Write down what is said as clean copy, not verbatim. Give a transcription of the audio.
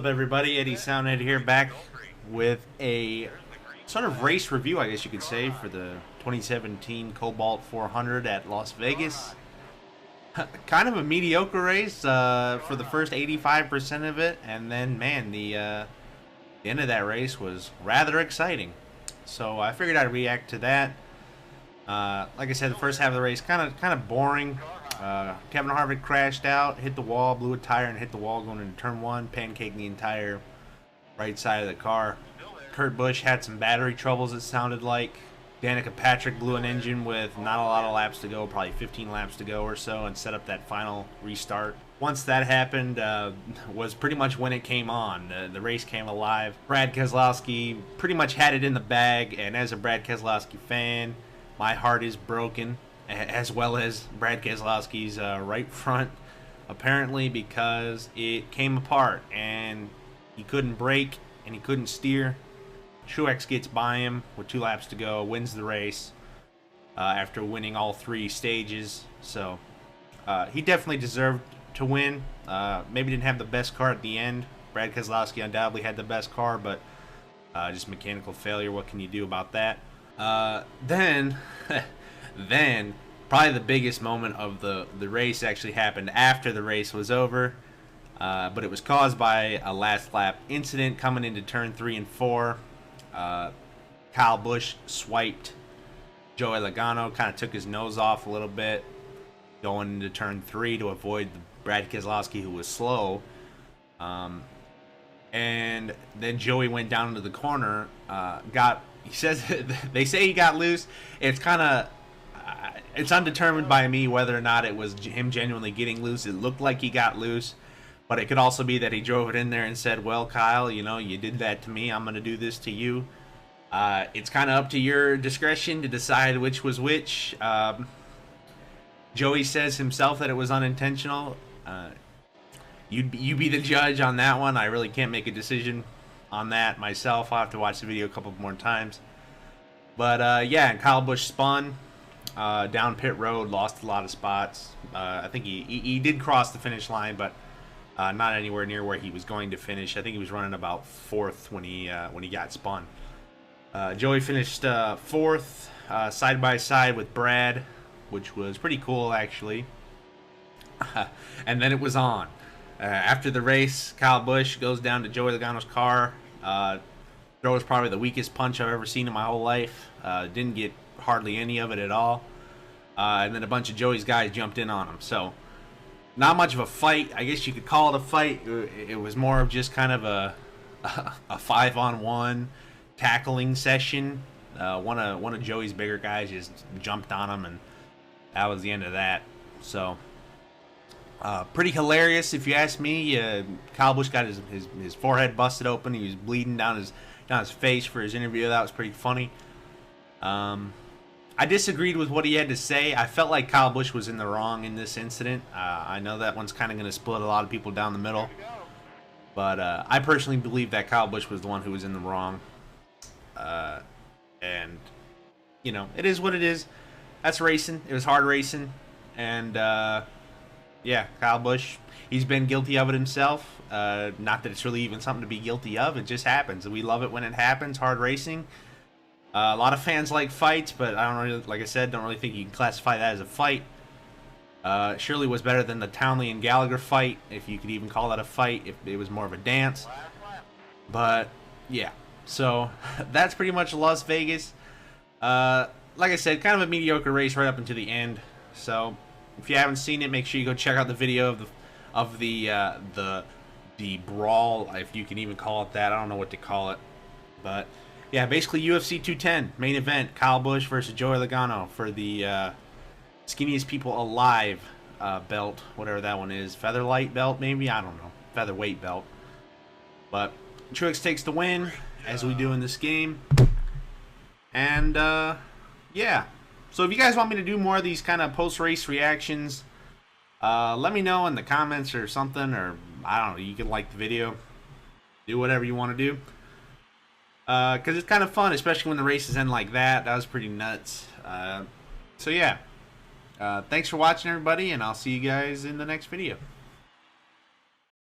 What's up, everybody? Eddie Soundhead here, back with a sort of race review, I guess you could say, for the 2017 Kobalt 400 at Las Vegas. Kind of a mediocre race for the first 85% of it, and then, man, the end of that race was rather exciting. So I figured I'd react to that. Like I said, the first half of the race kind of boring. Kevin Harvick crashed out, hit the wall, blew a tire, and hit the wall going into turn one, pancaking the entire right side of the car. Kurt Busch had some battery troubles, it sounded like. Danica Patrick blew an engine with not a lot of laps to go, probably 15 laps to go or so, and set up that final restart. Once that happened, was pretty much when it came on. The race came alive. Brad Keselowski pretty much had it in the bag, and as a Brad Keselowski fan, my heart is broken, as well as Brad Keselowski's right front, apparently, because it came apart and he couldn't brake and he couldn't steer. Truex gets by him with 2 laps to go, wins the race after winning all 3 stages. So he definitely deserved to win. Maybe didn't have the best car at the end. Brad Keselowski undoubtedly had the best car, but just mechanical failure. What can you do about that? Then probably the biggest moment of the race actually happened after the race was over, but it was caused by a last lap incident coming into turn 3 and 4. Kyle Busch swiped Joey Logano, kind of took his nose off a little bit going into turn 3 to avoid the Brad Keselowski, who was slow. And then Joey went down into the corner, he says they say he got loose. It's kind of it's undetermined by me whether or not it was him genuinely getting loose. It looked like he got loose, but it could also be that he drove it in there and said, well, Kyle, you know, you did that to me, I'm going to do this to you. It's kind of up to your discretion to decide which was which. Joey says himself that it was unintentional. You be the judge on that one. I really can't make a decision on that myself. I'll have to watch the video a couple more times. But yeah, and Kyle Busch spun down pit road, lost a lot of spots. I think he did cross the finish line, but not anywhere near where he was going to finish. I think he was running about 4th when he got spun. Joey finished 4th, side by side with Brad, which was pretty cool actually. And then it was on. After the race, Kyle Busch goes down to Joey Logano's car, throws probably the weakest punch I've ever seen in my whole life. Didn't get hardly any of it at all. And then a bunch of Joey's guys jumped in on him. So not much of a fight. I guess you could call it a fight. It was more of just kind of a 5-on-1 tackling session. One of Joey's bigger guys just jumped on him, and that was the end of that. So pretty hilarious, if you ask me. Kyle Busch got his forehead busted open. He was bleeding down his face for his interview. That was pretty funny. I disagreed with what he had to say. I felt like Kyle Busch was in the wrong in this incident. I know that one's kind of going to split a lot of people down the middle, but I personally believe that Kyle Busch was the one who was in the wrong. And you know, it is what it is. That's racing. It was hard racing, and yeah, Kyle Busch, he's been guilty of it himself. Not that it's really even something to be guilty of. It just happens. We love it when it happens. Hard racing. A lot of fans like fights, but I don't really, like I said, don't really think you can classify that as a fight. Surely was better than the Townley and Gallagher fight, if you could even call that a fight, if it was more of a dance. But yeah, so that's pretty much Las Vegas. Like I said, kind of a mediocre race right up until the end. So if you haven't seen it, make sure you go check out the video of the brawl, if you can even call it that. I don't know what to call it, but yeah, basically UFC 210 main event: Kyle Busch versus Joey Logano for the skinniest people alive belt, whatever that one is, featherlight belt maybe, I don't know, featherweight belt. But Truex takes the win, as we do in this game. And yeah, so if you guys want me to do more of these kind of post-race reactions, let me know in the comments or something, or I don't know, you can like the video, do whatever you want to do, because it's kind of fun, especially when the races end like that. That was pretty nuts. So yeah, thanks for watching, everybody, and I'll see you guys in the next video.